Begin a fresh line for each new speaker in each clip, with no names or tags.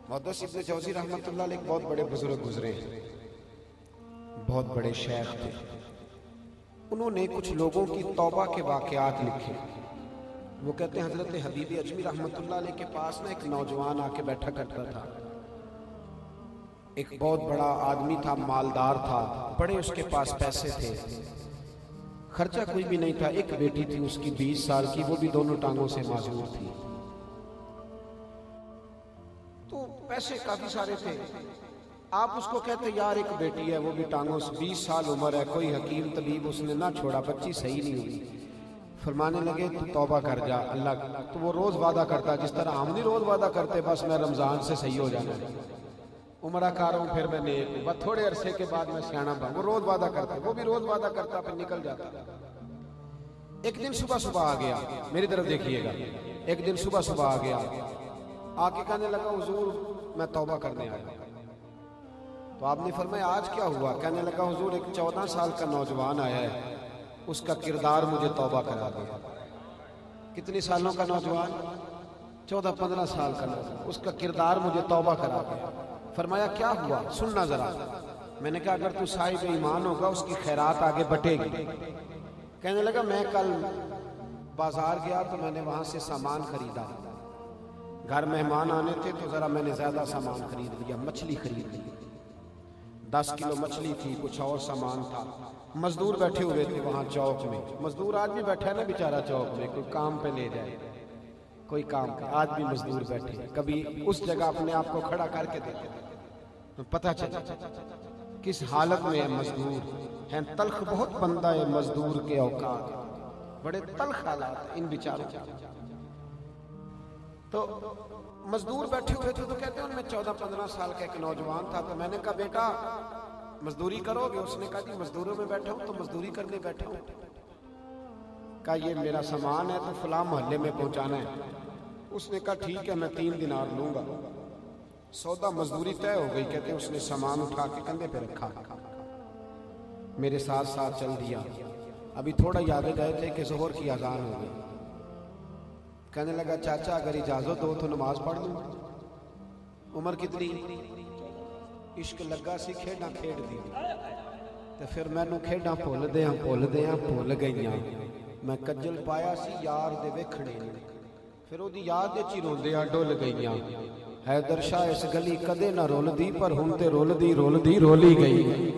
محدث ابن جوزی رحمۃ اللہ علیہ ایک بہت بڑے بزرگ گزرے ہیں، بہت بڑے شیخ تھے۔ انہوں نے کچھ لوگوں کی توبہ کے واقعات لکھے۔ وہ کہتے ہیں حضرت حبیب اجمی رحمۃ اللہ علیہ کے پاس نا ایک نوجوان آ کے بیٹھا کرتا تھا۔ ایک بہت بڑا آدمی تھا، مالدار تھا، بڑے اس کے پاس پیسے تھے، خرچہ کوئی بھی نہیں تھا۔ ایک بیٹی تھی اس کی 20 سال کی، وہ بھی دونوں ٹانگوں سے معذور تھی، تو پیسے کافی سارے تھے۔ آپ اس کو کہتے یار ایک بیٹی ہے، وہ بھی ٹانگوں سے، 20 سال عمر ہے، کوئی حکیم طبیب اس نے نہ چھوڑا، بچی صحیح نہیں ہوئی۔ فرمانے لگے تو توبہ کر جا اللہ۔ تو وہ روز وعدہ کرتا، جس طرح ہم نہیں روز وعدہ کرتے بس میں رمضان سے صحیح ہو جانا ہے، عمرہ کار ہوں پھر میں نیک ہوں، بس تھوڑے عرصے کے بعد میں سیاںا بن۔ وہ روز وعدہ کرتا، وہ بھی روز وعدہ کرتا، پھر نکل جاتا۔ ایک دن صبح آ گیا، میری طرف دیکھیے گا، ایک دن صبح آ گیا، آ کے کہنے لگا حضور میں توبہ کرنے آیا۔ تو آپ نے فرمایا آج کیا ہوا؟ کہنے لگا حضور ایک 14 سال کا نوجوان آیا ہے، اس کا کردار مجھے توبہ کرا دیا۔ کتنی سالوں کا نوجوان؟ 14-15 سال کا نوجوان، اس کا کردار مجھے توبہ کرا دیا۔ فرمایا کیا ہوا؟ سننا ذرا۔ میں نے کہا اگر تو صاحب ایمان ہوگا اس کی خیرات آگے بٹے گی۔ کہنے لگا میں کل بازار گیا تو میں نے وہاں سے سامان خریدا، گھر مہمان آنے تھے تو ذرا میں نے زیادہ سامان خرید لیا، مچھلی خرید لی، 10 کلو مچھلی تھی، کچھ اور سامان تھا۔ مزدور بیٹھے ہوئے تھے وہاں چوک میں، مزدور آج بھی بیٹھا ہے نا بیچارہ چوک میں، کوئی کام پہ لے جائے، کوئی کام پہ، آج بھی مزدور بیٹھے۔ کبھی اس جگہ اپنے آپ کو کھڑا کر کے دیتے تو پتہ چلا کس حالت میں ہے مزدور ہیں۔ تلخ بہت بندہ ہے مزدور کے اوقات، بڑے تلخ حالات ہیں ان بیچاروں کے۔ تو مزدور بیٹھے ہوئے تھے تو کہتے ہیں ان میں 14-15 سال کا ایک نوجوان تھا۔ تو میں نے کہا بیٹا مزدوری کرو گے؟ اس نے کہا جی مزدوروں میں بیٹھا ہوں تو مزدوری کرنے بیٹھا ہوں۔ کہا یہ میرا سامان ہے تو فلاں محلے میں پہنچانا ہے۔ اس نے کہا ٹھیک ہے میں 3 دینار لوں گا۔ سودا مزدوری طے ہو گئی۔ کہتے ہیں اس نے سامان اٹھا کے کندھے پہ رکھا، میرے ساتھ ساتھ چل دیا۔ ابھی تھوڑا ہی آگے گئے تھے کہ ظہر کی اذان ہو گئی۔ کہنے لگا چاچا اگر اجازت ہو تو نماز پڑھ لوں۔ عمر کتنی؟ عشق لگا سی کھیڈاں کھیڈ دی تے پھر مینوں کھیڈاں بھول گئیاں، میں کجل پایا سی یار دے ویکھنے، پھر او دی یاد وچ ہی روندیاں ڈل گئیاں۔ حیدر شاہ اس گلی کدے نہ رولدی، پر ہن تے رولدی رولی گئی۔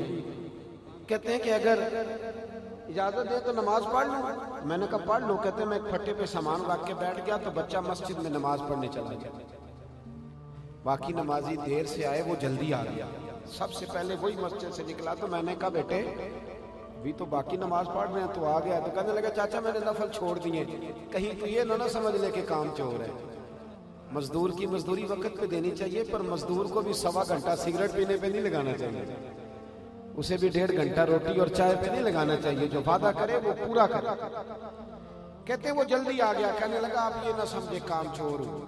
کہتے ہیں کہ اگر اجازت دے تو نماز پڑھ لوں۔ میں نے کہا پڑھ لو۔ کہتے ہیں میں ایک پھٹے پہ سامان رکھ کے بیٹھ گیا تو بچہ مسجد میں نماز پڑھنے چلا گیا۔ باقی نمازی دیر سے آئے، وہ جلدی آ گیا، سب سے پہلے وہی مسجد سے نکلا۔ تو میں نے کہا بیٹے بھی تو باقی نماز پڑھ رہے ہیں تو آ گیا۔ تو کہنے لگا چاچا میں نے نفل چھوڑ دیے، کہیں تو یہ نہ سمجھ لے کہ کام چور ہے۔ مزدور کی مزدوری وقت پہ دینی چاہیے، پر مزدور کو بھی 1.25 گھنٹہ سگریٹ پینے پہ نہیں لگانا چاہیے، اسے بھی 1.5 گھنٹہ روٹی اور چائے پہ نہیں لگانا چاہیے۔ جو وعدہ کرے وہ پورا کرے۔ کہتے ہیں وہ جلدی آ گیا۔ کہنے لگا آپ یہ نہ سمجھے کام چور ہوں۔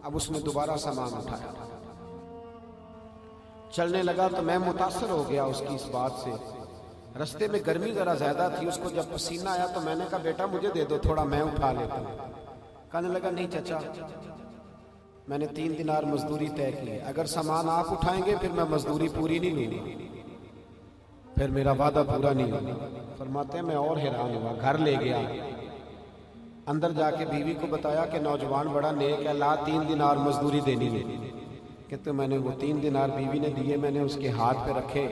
اب اس نے دوبارہ سامان اٹھایا، چلنے لگا تو میں متاثر ہو گیا اس کی اس بات سے۔ رستے میں گرمی ذرا زیادہ تھی، اس کو جب پسینہ آیا تو میں نے کہا بیٹا مجھے دے دو تھوڑا، میں اٹھا لیتا ہوں۔ کہنے لگا نہیں چچا میں نے 3 دینار مزدوری طے کی ہے، اگر سامان آپ اٹھائیں گے پھر میں مزدوری پوری نہیں لوں گا، پھر میرا وعدہ پورا نہیں ہوگا۔ فرماتے ہیں میں اور حیران ہوا، گھر لے گیا، اندر جا کے بیوی کو بتایا کہ نوجوان بڑا نیک ہے، لا 3 دینار مزدوری دینی ہے۔ کہتے میں نے وہ 3 دینار بیوی نے دیے، میں نے اس کے ہاتھ پہ رکھے۔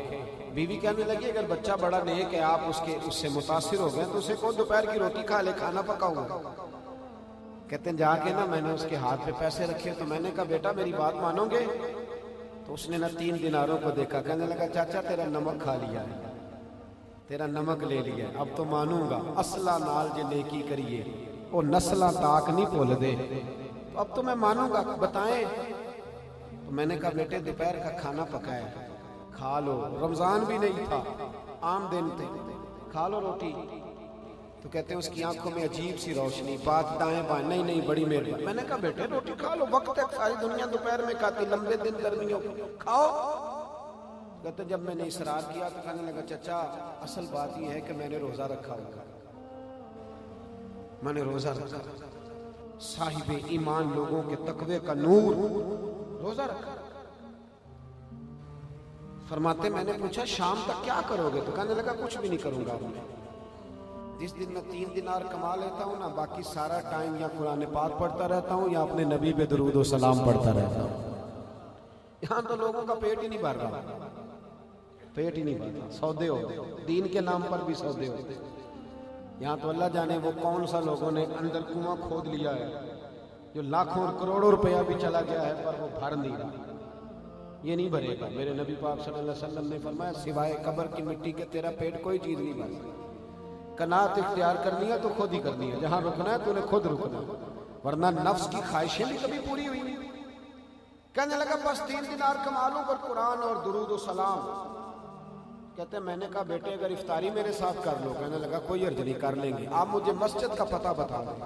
بیوی کہنے لگی اگر بچہ بڑا نیک ہے، آپ اس سے متاثر ہو گئے تو اسے کون دوپہر کی روٹی کھا لے، کھانا پکاؤں گا۔ کہتے ہیں جا کے نا میں نے اس کے ہاتھ پہ پیسے رکھے تو میں نے کہا بیٹا میری بات مانو گے؟ تو اس نے نا 3 دیناروں کو دیکھا، کہنے لگا چاچا تیرا نمک کھا لیا ہے، تیرا نمک لے لیا، اب تو مانوں گا۔ اصلہ نال جے نیکی کریے وہ نسلہ تاک نہیں بھول دے، تو اب تو میں مانوں گا، بتائیں۔ تو میں نے کہا بیٹے دوپہر کا کھانا پکایا کھا لو، رمضان بھی نہیں تھا، عام دن تھے، کھا لو روٹی۔ تو کہتے ہیں اس کی آنکھوں میں عجیب سی روشنی، بات دائیں بائیں، نہیں نہیں بڑی مہربانی۔ میں نے کہا بیٹے روٹی کھا لو، وقت ہے، ساری دنیا دوپہر میں کھاتی، لمبے دن گرمیوں کھاؤ۔ کہتے جب میں نے اصرار کیا تو کہنے لگا چچا اصل بات یہ ہے کہ میں نے روزہ رکھا ہوگا، میں نے روزہ رکھا، صاحب ایمان لوگوں کے تقوی کا نور، روزہ رکھا۔ فرماتے میں نے پوچھا شام تک کیا کرو گے؟ تو کہنے لگا کچھ بھی نہیں کروں گا میں، جس دن میں 3 دینار کما لیتا ہوں نا، باقی سارا ٹائم یا قرآن پاک پڑھتا رہتا ہوں یا اپنے نبی پہ درود و سلام پڑھتا رہتا ہوں۔ یہاں تو لوگوں کا پیٹ ہی نہیں بھر رہا، پیٹ ہی نہیں بھر رہا، سودے ہوتے دین کے نام پر بھی سودے ہوتے۔ یہاں تو اللہ جانے وہ کون سا لوگوں نے اندر کنواں کھود لیا ہے جو لاکھوں اور کروڑوں روپیہ بھی چلا گیا ہے پر وہ بھر نہیں رہا، یہ نہیں بھرے گا۔ میرے نبی پاک صلی اللہ علیہ وسلم نے فرمایا سوائے قبر کی مٹی کے تیرا پیٹ کوئی چیز نہیں بھر سکتی۔ قناعت اختیار کرنی ہے تو خود ہی کرنی ہے، جہاں رکنا ہے تو نے خود رکنا، ورنہ نفس کی خواہشیں بھی کبھی پوری ہوئی نہیں۔ کہنے لگا بس 3 دینار کما لوں پر قرآن اور درود و سلام۔ کہتے ہیں میں نے کہا بیٹے اگر افطاری میرے ساتھ کر لو، کہنے لگا کوئی عرض نہیں، کر لیں گے، آپ مجھے مسجد کا پتہ بتا دیں۔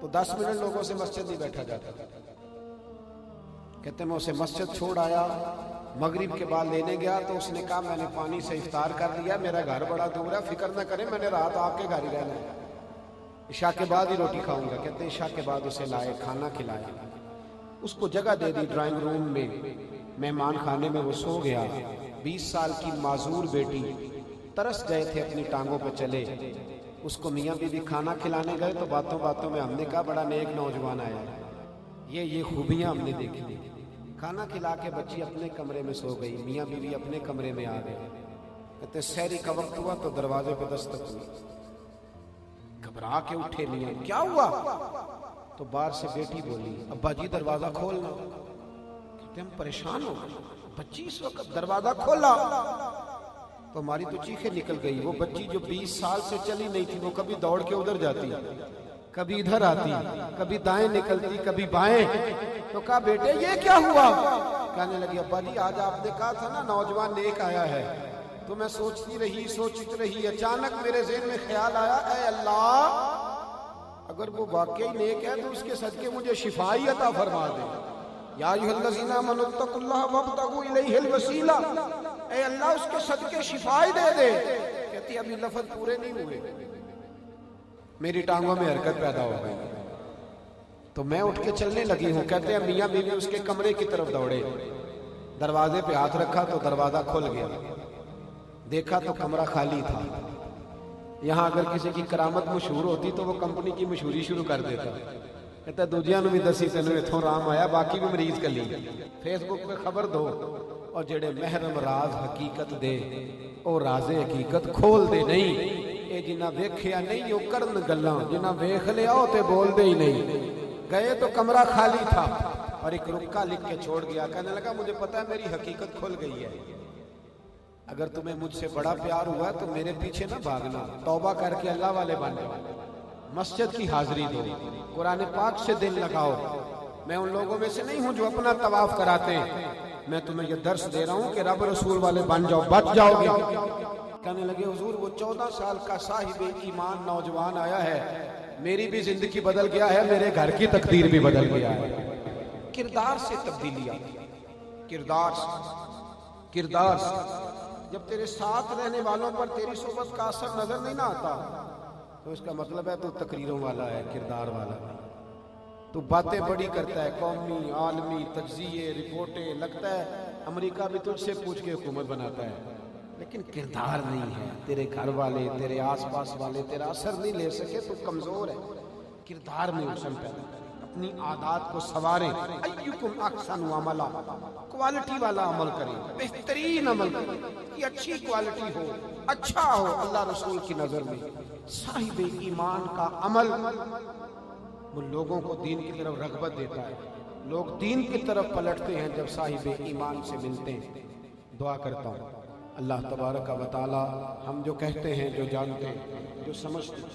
تو 10 منٹ لوگوں سے مسجد نہیں بیٹھا جاتا، کہتے ہیں میں اسے مسجد چھوڑ آیا، مغرب کے بعد لینے گیا تو اس نے کہا میں نے پانی سے افطار کر لیا، میرا گھر بڑا دور ہے، فکر نہ کریں میں نے رات آپ کے گھر ہی رہنا ہے، عشاء کے بعد ہی روٹی کھاؤں گا۔ کہتے ہیں عشاء کے بعد اسے لائے، کھانا کھلایا، اس کو جگہ دے دی ڈرائنگ روم میں، مہمان خانے میں وہ سو گیا۔ 20 سال کی معذور بیٹی، ترس گئے تھے اپنی ٹانگوں پہ چلے، اس کو میاں بیوی کھانا کھلانے گئے تو باتوں باتوں میں ہم نے کہا بڑا نیک نوجوان آیا ہے، یہ خوبیاں ہم نے دیکھی۔ کھانا کھلا کے بچی اپنے کمرے میں سو گئی، میاں بیوی اپنے کمرے میں آ گئے۔ کہتے سحری کا وقت ہوا تو دروازے پہ دستک ہوئی، گھبرا کے اٹھے میاں، کیا ہوا؟ تو باہر سے بیٹی بولی ابا جی دروازہ کھولنا۔ کہتے ہم پریشان ہو گئے، بچی اس وقت دروازہ کھولا تو ہماری تو چیخیں نکل گئی۔ وہ بچی جو 20 سال سے چلی نہیں تھی وہ کبھی دوڑ کے ادھر جاتی، کبھی ادھر آتی، کبھی دائیں نکلتی، کبھی بائیں۔ تو کہا بیٹے یہ کیا ہوا؟ کہنے لگی ابا جی آج آپ نے کہا تھا نا نوجوان نیک آیا ہے، تو میں سوچتی رہی، اچانک میرے ذہن میں خیال آیا اے اللہ اگر وہ واقعی نیک ہے تو اس کے صدقے مجھے شفا ہی عطا فرما دے۔ یا ایھا الذین آمنوا اتقوا اللہ وابتغوا الیہ الوسیلہ، اے اللہ اس کے صدقے شفا ہی دے دے۔ کہتی ابھی لفظ پورے نہیں ہوئے، میری ٹانگوں میں حرکت پیدا ہو گئی تو میں اٹھ کے چلنے لگی ہوں۔ کہتے ہیں میاں بیوی اس کے کمرے کی طرف دوڑے، دروازے پہ ہاتھ رکھا تو دروازہ کھل گیا، دیکھا تو کمرہ خالی تھا۔ یہاں اگر کسی کی کرامت مشہور ہوتی تو وہ کمپنی کی مشہوری شروع کر دیتا، کہتا دوجیاں نو بھی دسی تینوں اتھوں رام آیا، باقی بھی مریض کلی، فیس بک پہ خبر دو، اور جڑے محرم راز حقیقت دے او راز حقیقت کھول دے نہیں۔ اے جنہ ویکھیا نہیں او کرن گلاں، جنہ ویکھ لیا او تے بول دے ہی نہیں۔ گئے تو کمرہ خالی تھا اور ایک رکا لکھ کے چھوڑ گیا، کہنے لگا مجھے پتا ہے میری حقیقت کھل گئی ہے، اگر تمہیں مجھ سے بڑا پیار ہوا تو میرے پیچھے نہ بھاگنا، توبہ کر کے اللہ والے بن جاؤ، مسجد کی حاضری دو، قرآن پاک سے دل لگاؤ۔ میں ان لوگوں میں سے نہیں ہوں جو اپنا طواف کراتے ہیں، میں تمہیں یہ درس دے رہا ہوں کہ رب رسول والے بن جاؤ، بچ جاؤ گے۔ کہنے لگے حضور وہ 14 سال کا صاحب ایمان نوجوان آیا ہے، میری بھی زندگی بدل گیا ہے، میرے گھر کی تقدیر بھی بدل گیا ہے۔ کردار سے تبدیلی آتی ہے، کردار سے۔ جب تیرے ساتھ رہنے والوں پر تیری صحبت کا اثر نظر نہیں نہ آتا تو اس کا مطلب ہے تو تقریروں والا ہے، کردار والا ہے، تو باتیں بڑی کرتا ہے، قومی عالمی تجزیے رپورٹیں، لگتا ہے امریکہ بھی تجھ سے پوچھ کے حکومت بناتا ہے، لیکن کردار نہیں ہے، تیرے گھر والے تیرے آس پاس والے تیرا اثر نہیں لے سکے تو کمزور ہے۔ کردار میں حسن پیدا کریں، اپنی عادات کو سنواریں، ایکم احسن عملا، کوالٹی والا عمل کریں، بہترین عمل کریں، یہ اچھی کوالٹی ہو، اچھا ہو اللہ رسول کی نظر میں۔ صاحب ایمان کا عمل وہ لوگوں کو دین کی طرف رغبت دیتا ہے، لوگ دین کی طرف پلٹتے ہیں جب صاحب ایمان سے ملتے ہیں۔ دعا کرتا ہوں اللہ تبارک و تعالی ہم جو کہتے ہیں، جو جانتے ہیں، جو سمجھتے ہیں،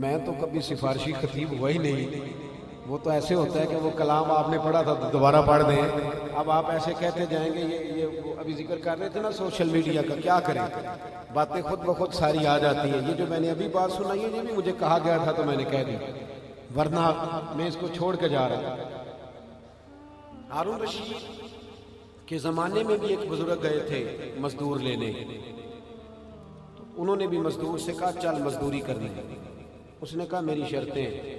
میں تو کبھی سفارشی خطیب ہوا ہی نہیں، وہ تو ایسے ہوتا ہے کہ وہ کلام آپ نے پڑھا تھا تو دوبارہ پڑھ دیں، اب آپ ایسے کہتے جائیں گے۔ یہ وہ ابھی ذکر کر رہے تھے نا سوشل میڈیا کا، کیا کریں، باتیں خود بخود ساری آ جاتی ہیں۔ یہ جو میں نے ابھی بات سنائی ہے یہ بھی مجھے کہا گیا تھا تو میں نے کہہ دی، ورنہ میں اس کو چھوڑ کے جا رہا تھا۔ ہارون رشید کے زمانے میں بھی ایک بزرگ گئے تھے مزدور لینے، تو انہوں نے بھی مزدور سے کہا چل مزدوری کرنی، اس نے کہا میری شرطیں ہیں،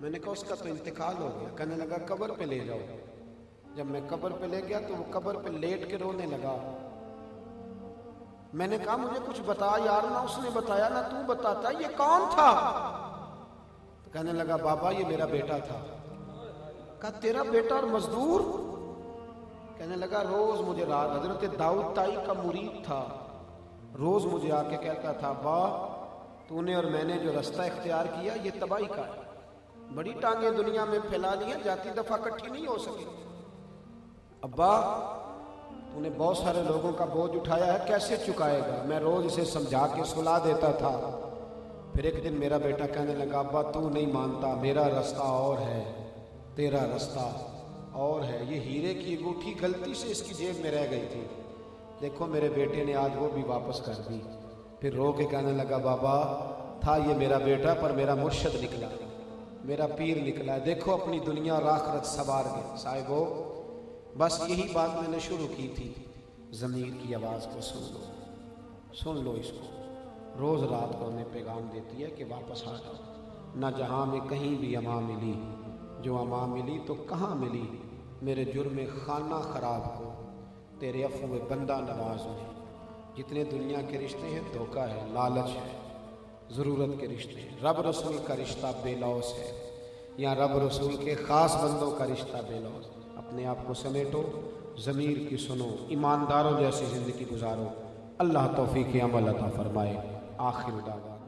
میں نے کہا اس کا تو انتقال ہو گیا. کہنے لگا قبر پہ لے جاؤ. جب میں قبر پہ لے گیا تو وہ قبر پہ لیٹ کے رونے لگا. میں نے کہا مجھے کچھ بتا یار, نہ اس نے بتایا نہ تو بتاتا, یہ کون تھا؟ تو کہنے لگا بابا یہ میرا بیٹا تھا. کہا تیرا بیٹا اور مزدور؟ کہنے لگا روز مجھے رات, حضرت داؤد تائی کا مرید تھا, روز مجھے آ کے کہتا تھا با تو نے اور میں نے جو رستہ اختیار کیا یہ تباہی کا ہے, بڑی ٹانگیں دنیا میں پھیلا لی ہیں, جاتی دفعہ کٹھی نہیں ہو سکی. ابا تو نے بہت سارے لوگوں کا بوجھ اٹھایا ہے, کیسے چکائے گا؟ میں روز اسے سمجھا کے سلا دیتا تھا. پھر ایک دن میرا بیٹا کہنے لگا ابا تو نہیں مانتا, میرا رستہ اور ہے, تیرا رستہ اور ہے. یہ ہیرے کی انگوٹھی غلطی سے اس کی جیب میں رہ گئی تھی, دیکھو میرے بیٹے نے آج وہ بھی واپس کر دی. پھر رو کے کہنے لگا بابا تھا یہ میرا بیٹا پر میرا مرشد نکلا, میرا پیر نکلا, دیکھو اپنی دنیا اور آخرت سوار گئے. صاحبو بس یہی بات میں نے شروع کی تھی, ضمیر کی آواز کو سن لو, سن لو اس کو. روز رات کو ہمیں پیغام دیتی ہے کہ واپس آ جاؤ. نہ جہاں میں کہیں بھی امان ملی, جو امان ملی تو کہاں ملی میرے جرم خانہ خراب کو, تیرے عفو بندہ نواز میں. جتنے دنیا کے رشتے ہیں دھوکہ ہے, لالچ ہے, ضرورت کے رشتے ہیں. رب رسول کا رشتہ بے لوث ہے, یا رب رسول کے خاص بندوں کا رشتہ بے لوث. اپنے آپ کو سمیٹو, ضمیر کی سنو, ایمانداروں جیسی زندگی گزارو. اللہ توفیق عمل عطا فرمائے. آخر دعوانا